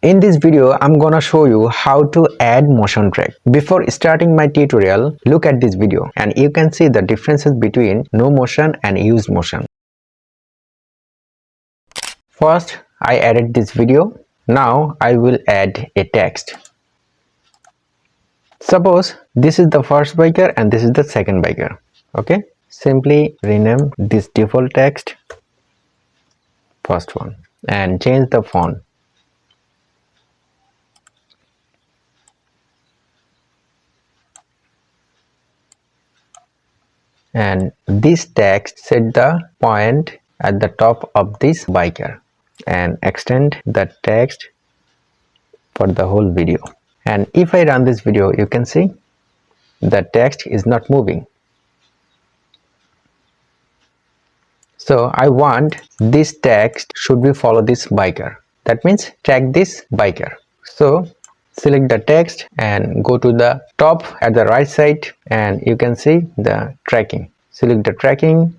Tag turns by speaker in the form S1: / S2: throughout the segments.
S1: In this video, I'm gonna show you how to add motion track. Before starting my tutorial, look at this video and you can see the differences between no motion and used motion. First, I added this video. Now I will add a text. Suppose this is the first biker and this is the second biker. Okay, simply rename this default text first one and change the font. And this text set the point at the top of this biker and extend the text for the whole video. And if I run this video, you can see the text is not moving. So I want this text should be follow this biker. That means track this biker. So select the text and go to the top at the right side and you can see the tracking. Select the tracking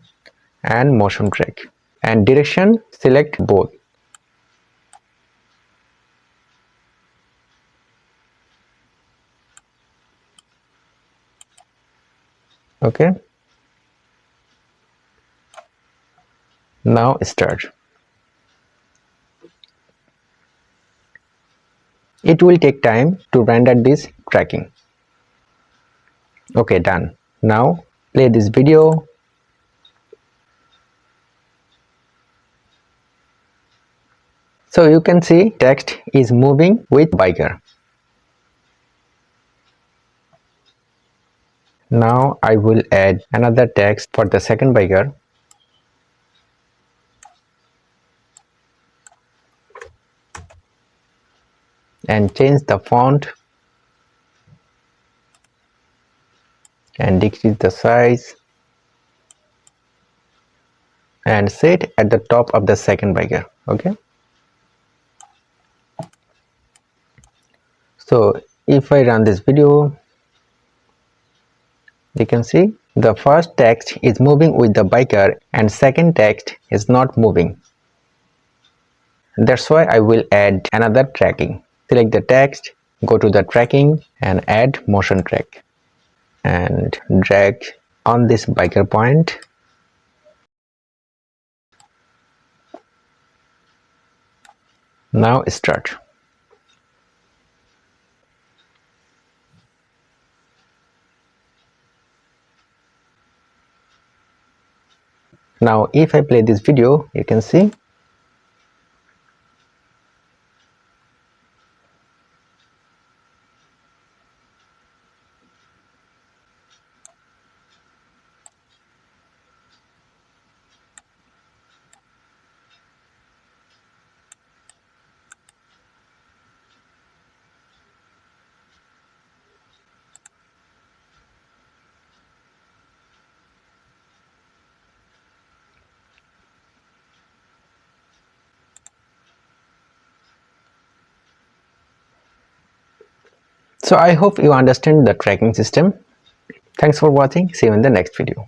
S1: and motion track and direction, select both. Okay, now start. It will take time to render this tracking. Okay, done. Now play this video. So you can see text is moving with biker. Now I will add another text for the second biker. And change the font and decrease the size and set at the top of the second biker. Okay, so if I run this video, you can see the first text is moving with the biker and second text is not moving. That's why I will add another tracking. Select the text, go to the tracking and add motion track and drag on this biker point. Now start. Now if I play this video, you can see So I hope you understand the tracking system. Thanks for watching. See you in the next video.